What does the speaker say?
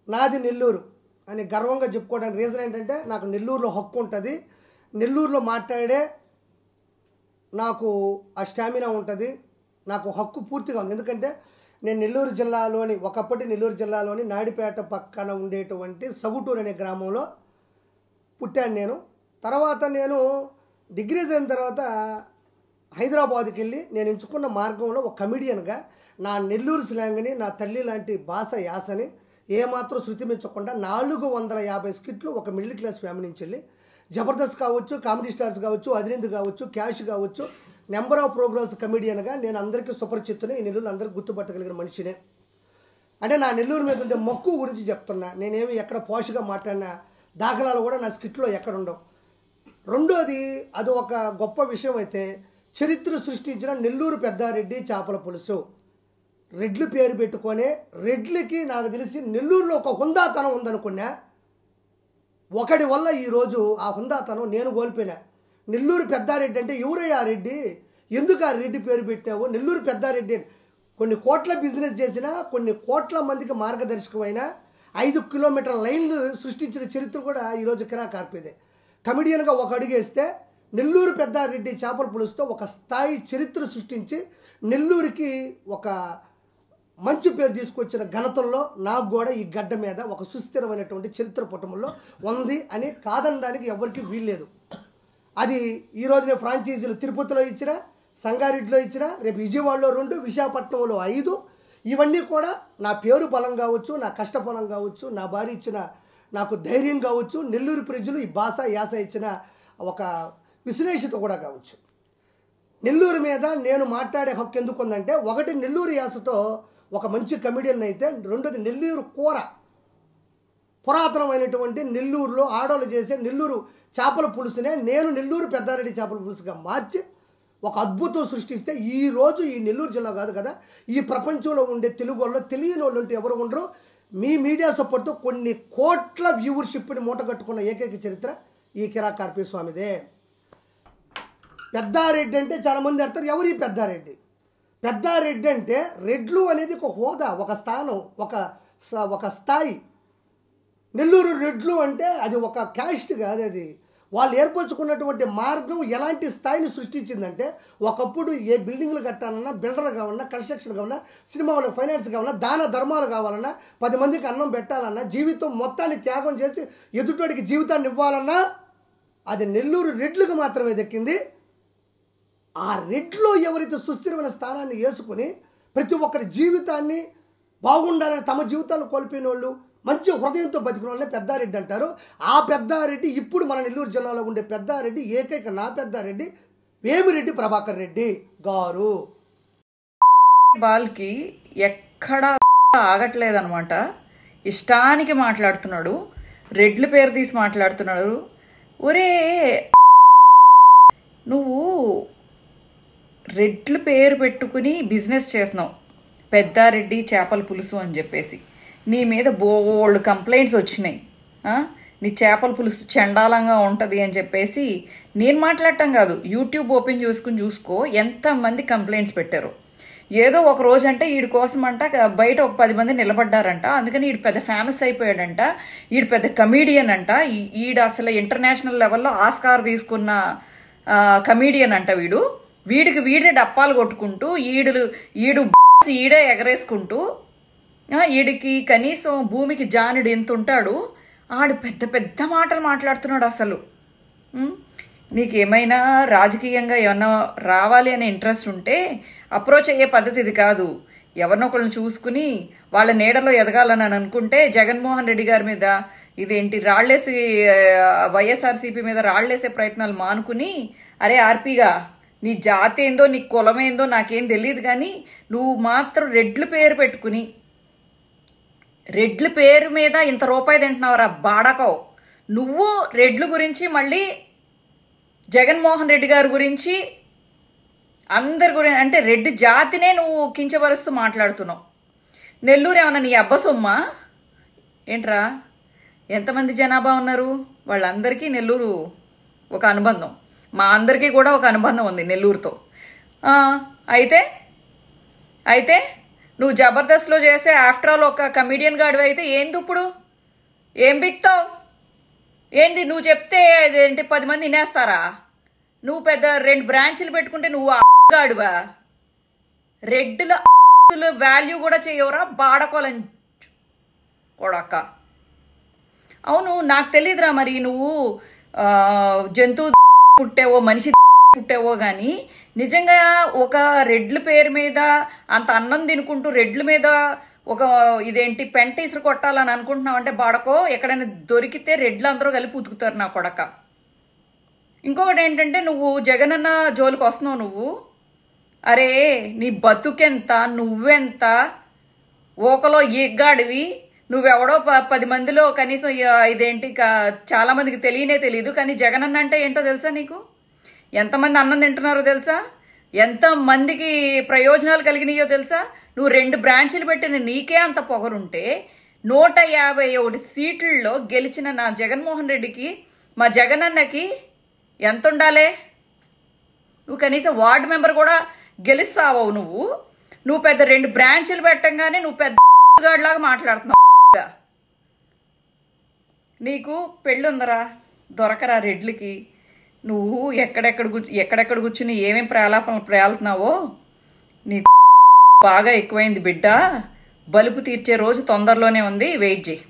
నాది నెల్లూరు అని గర్వంగా చెప్పుకోవడానికి రీజన్ ఏంటంటే నాకు నెల్లూరులో హక్కు ఉంటుంది, నెల్లూరులో మాట్లాడే నాకు ఆ స్టామినా ఉంటుంది, నాకు హక్కు పూర్తిగా ఉంది. ఎందుకంటే నేను నెల్లూరు జిల్లాలోని ఒకప్పటి నెల్లూరు జిల్లాలోని నాయుడుపేట పక్కన ఉండేటువంటి సగుటూరు అనే గ్రామంలో పుట్టాను నేను. తర్వాత నేను డిగ్రీ అయిన తర్వాత హైదరాబాద్కి వెళ్ళి నేను ఎంచుకున్న మార్గంలో ఒక కమిడియన్గా నా నెల్లూరు స్లాంగ్ని, నా తల్లి లాంటి భాష యాసని ఏమాత్రం శృతిమించకుండా 450 స్కిట్లు ఒక మిడిల్ క్లాస్ ఫ్యామిలీ నుంచి వెళ్ళి జబర్దస్త్ కావచ్చు, కామెడీ స్టార్స్ కావచ్చు, అదిరింది కావచ్చు, క్యాష్ కావచ్చు, నెంబర్ ఆఫ్ ప్రోగ్రామ్స్ కమిడియన్గా నేను అందరికీ సుపరిచితుని, ఈ నెల్లూరు అందరికీ గుర్తుపట్టగలిగిన మనిషినే. అంటే నా నెల్లూరు మీద ఉండే మక్కువ గురించి చెప్తున్నా. నేనేమి ఎక్కడ పోషగా మాట్లాడిన దాఖలాలు కూడా నా స్కిట్లో ఎక్కడ ఉండవు. రెండోది, అది ఒక గొప్ప విషయం అయితే, చరిత్ర సృష్టించిన నెల్లూరు పెద్దారెడ్డి చేపల పులుసు, రెడ్లు పేరు పెట్టుకొని రెడ్లకి నాకు తెలిసి నెల్లూరులో ఒక హుందాతనం ఉందనుకున్నా. ఒకడి వల్ల ఈరోజు ఆ హుందాతనం నేను కోల్పోయినా. నెల్లూరు పెద్దారెడ్డి అంటే ఎవరయ్యా ఆ రెడ్డి, ఎందుకు ఆ రెడ్డి పేరు పెట్టావు? నెల్లూరు పెద్దారెడ్డి కొన్ని కోట్ల బిజినెస్ చేసినా, కొన్ని కోట్ల మందికి మార్గదర్శకమైన 5 కిలోమీటర్ల లైన్లు సృష్టించిన చరిత్ర కూడా ఈరోజు కిరాకార్పేదే. కమిడియన్గా ఒక అడుగేస్తే నెల్లూరు పెద్దారెడ్డి చేపల పులుసుతో ఒక స్థాయి చరిత్ర సృష్టించి నెల్లూరుకి ఒక మంచి పేరు తీసుకొచ్చిన ఘనతల్లో నాకు కూడా ఈ గడ్డ మీద ఒక సుస్థిరమైనటువంటి చరిత్ర పుటముల్లో ఉంది అని కాదనడానికి ఎవరికి వీల్లేదు. అది ఈరోజు నేను ఫ్రాంచైజీలు తిరుపతిలో ఇచ్చిన, సంగారెడ్డిలో ఇచ్చిన, రేపు విజయవాడలో 2, విశాఖపట్నంలో 5. ఇవన్నీ కూడా నా పేరు బలం కావచ్చు, నా కష్ట బలం కావచ్చు, నా భార్య ఇచ్చిన నాకు ధైర్యం కావచ్చు, నెల్లూరు ప్రజలు ఈ భాష యాస ఇచ్చిన ఒక విశ్లేషత కూడా కావచ్చు. నెల్లూరు మీద నేను మాట్లాడే హక్కు ఎందుకు ఉందంటే, ఒకటి నెల్లూరు యాసతో ఒక మంచి కమిడియన్ అయితే, రెండోది నెల్లూరు కూర, పురాతనమైనటువంటి నెల్లూరులో ఆడవాళ్ళు చేసే నెల్లూరు చేపల పులుసునే నేను నెల్లూరు పెద్దారెడ్డి చేపల పులుసుగా మార్చి ఒక అద్భుతం సృష్టిస్తే ఈరోజు ఈ నెల్లూరు జిల్లా కాదు కదా, ఈ ప్రపంచంలో ఉండే తెలుగు వాళ్ళు తెలియని వాళ్ళు ఉంటే ఎవరు ఉండరు. మీ మీడియా సపోర్ట్తో కొన్ని కోట్ల వ్యూవర్షిప్ని మూటగట్టుకున్న ఏకైక చరిత్ర ఈ కిరాకార్పి స్వామిదే. పెద్దారెడ్డి అంటే చాలామంది అంటారు, ఎవరు ఈ పెద్దారెడ్డి? పెద్దారెడ్డి అంటే రెడ్లు అనేది ఒక హోదా, ఒక స్థానం, ఒక స్థాయి. నెల్లూరు రెడ్లు అంటే అది ఒక క్యాస్ట్ కాదు, అది వాళ్ళు ఏర్పరచుకున్నటువంటి మార్గం ఎలాంటి స్థాయిని సృష్టించిందంటే, ఒకప్పుడు ఏ బిల్డింగ్లు కట్టాలన్నా, బిల్డర్ కావాలన్నా, కన్స్ట్రక్షన్ కావాలన్నా, సినిమా వాళ్ళకి ఫైనాన్స్ కావాలన్నా, దాన ధర్మాలు కావాలన్నా, 10 మందికి అన్నం పెట్టాలన్నా, జీవితం మొత్తాన్ని త్యాగం చేసి ఎదుటోడికి జీవితాన్ని ఇవ్వాలన్నా అది నెల్లూరు రెడ్లకు మాత్రమే దక్కింది. ఆ రెడ్లో ఎవరైతే సుస్థిరమైన స్థానాన్ని వేసుకుని ప్రతి ఒక్కరి జీవితాన్ని బాగుండాలని తమ జీవితాలను కోల్పోయిన వాళ్ళు, మంచి హృదయంతో బతికిన వాళ్ళని పెద్దారెడ్డి అంటారు. ఆ పెద్దారెడ్డి ఇప్పుడు మన నెల్లూరు జిల్లాలో ఉండే పెద్దారెడ్డి ఏకైక నా పెద్దారెడ్డి వేమిరెడ్డి ప్రభాకర్ రెడ్డి గారు. బాల్కి ఎక్కడా ఆగట్లేదనమాట, ఇష్టానికి మాట్లాడుతున్నాడు, రెడ్ల పేరు తీసి మాట్లాడుతున్నాడు. ఒరే, నువ్వు రెడ్ల పేరు పెట్టుకుని బిజినెస్ చేస్తున్నావు, పెద్దారెడ్డి చేపల పులుసు అని చెప్పేసి. నీ మీద బోల్డ్ కంప్లైంట్స్ వచ్చినాయి. నీ చేపల పులుసు చండాలంగా ఉంటుంది అని చెప్పేసి నేను మాట్లాడటం కాదు, యూట్యూబ్ ఓపెన్ చేసుకుని చూసుకో ఎంతమంది కంప్లైంట్స్ పెట్టారు. ఏదో ఒక రోజు అంటే వీడి కోసం అంట బయట ఒక 10 మంది నిలబడ్డారంట, అందుకని వీడు పెద్ద ఫేమస్ అయిపోయాడంట, వీడు పెద్ద కమీడియన్ అంట, వీడు అసలు ఇంటర్నేషనల్ లెవెల్లో ఆస్కార్ తీసుకున్న కమీడియన్ అంట. వీడికి వీడే డప్పాలు కొట్టుకుంటూ ఈడే ఎగరేసుకుంటూ, వీడికి కనీసం భూమికి జానుడు ఎంత ఉంటాడు, ఆడు పెద్ద పెద్ద మాటలు మాట్లాడుతున్నాడు. అసలు నీకేమైనా రాజకీయంగా ఏమన్నా రావాలి అనే ఇంట్రెస్ట్ ఉంటే అప్రోచ్ అయ్యే పద్ధతి ఇది కాదు. ఎవరినొకళ్ళని చూసుకుని వాళ్ళ నీడలో ఎదగాలని అనుకుంటే జగన్మోహన్ రెడ్డి గారి మీద ఇదేంటి రాళ్లేసి వైఎస్ఆర్సీపీ మీద రాళ్లేసే ప్రయత్నాలు మానుకుని, అరే ఆర్పీగా నీ జాతి ఏందో నీ కులమేందో నాకేం తెలియదు కానీ నువ్వు మాత్రం రెడ్ల పేరు పెట్టుకుని రెడ్ల పేరు మీద ఇంత రూపాయి తింటున్నావురా బాడకో. నువ్వు రెడ్ల గురించి, మళ్ళీ జగన్మోహన్ రెడ్డి గారి గురించి, అందరి గురించి, అంటే రెడ్డి జాతినే నువ్వు కించపరుస్తూ మాట్లాడుతున్నావు. నెల్లూరు ఏమన్నా నీ అబ్బ సొమ్మా ఏంట్రా? ఎంతమంది జనాభా ఉన్నారు? వాళ్ళందరికీ నెల్లూరు ఒక అనుబంధం, మా అందరికీ కూడా ఒక అనుబంధం ఉంది నెల్లూరుతో. అయితే నువ్వు జబర్దస్త్లో చేసే ఆఫ్టర్ ఆల్ ఒక కమిడియన్ గాడివి అయితే ఏంది ఇప్పుడు? ఏం బిక్తావు ఏంటి? నువ్వు చెప్తే ఏంటి 10 మంది వినేస్తారా? నువ్వు పెద్ద 2 బ్రాంచ్లు పెట్టుకుంటే నువ్వు గాడివా? రెడ్డుల వాల్యూ కూడా చేయవరా బాడకోలని కొడక. అవును, నాకు తెలియదురా మరి నువ్వు జంతువు పుట్టావో మనిషి పుట్టావో కానీ నిజంగా ఒక రెడ్ల పేరు మీద అంత అన్నం తినుకుంటూ రెడ్ల మీద ఒక ఇదేంటి పెంట ఇసురు కొట్టాలని అనుకుంటున్నావు అంటే బాడకో, ఎక్కడైనా దొరికితే రెడ్లు అందరూ కలిపి ఉతుకుతారు నా కొడక. ఇంకొకటి ఏంటంటే నువ్వు జగనన్న జోలికి వస్తున్నావు నువ్వు. అరే నీ బతుకెంత, నువ్వెంత, ఓకలో ఈగ్గాడివి, నువ్వెవడో 10 మందిలో కనీసం ఇదేంటి చాలా మందికి తెలియదు. కానీ జగనన్న అంటే ఏంటో తెలుసా నీకు? ఎంతమంది అన్నం తింటున్నారో తెలుసా? ఎంతమందికి ప్రయోజనాలు కలిగినాయో తెలుసా? నువ్వు 2 బ్రాంచీలు పెట్టిన నీకే అంత పొగరుంటే 151 సీట్లలో గెలిచిన నా జగన్మోహన్ రెడ్డికి, మా జగనన్నకి ఎంత ఉండాలే? నువ్వు కనీసం వార్డు మెంబర్ కూడా గెలుస్తావు. నువ్వు పెద్ద 2 బ్రాంచీలు పెట్టంగానే నువ్వు పెద్ద గాడిలాగా మాట్లాడుతున్నావు. నీకు పెళ్ళుందరా, దొరకరా రెడ్లకి. నువ్వు ఎక్కడెక్కడ కూర్చుని ఏమేం ప్రలాపనలు ప్రయాలుతున్నావో నీకు బాగా ఎక్కువైంది బిడ్డ. బలుపు తీర్చే రోజు తొందరలోనే ఉంది, వెయిట్ చేయి.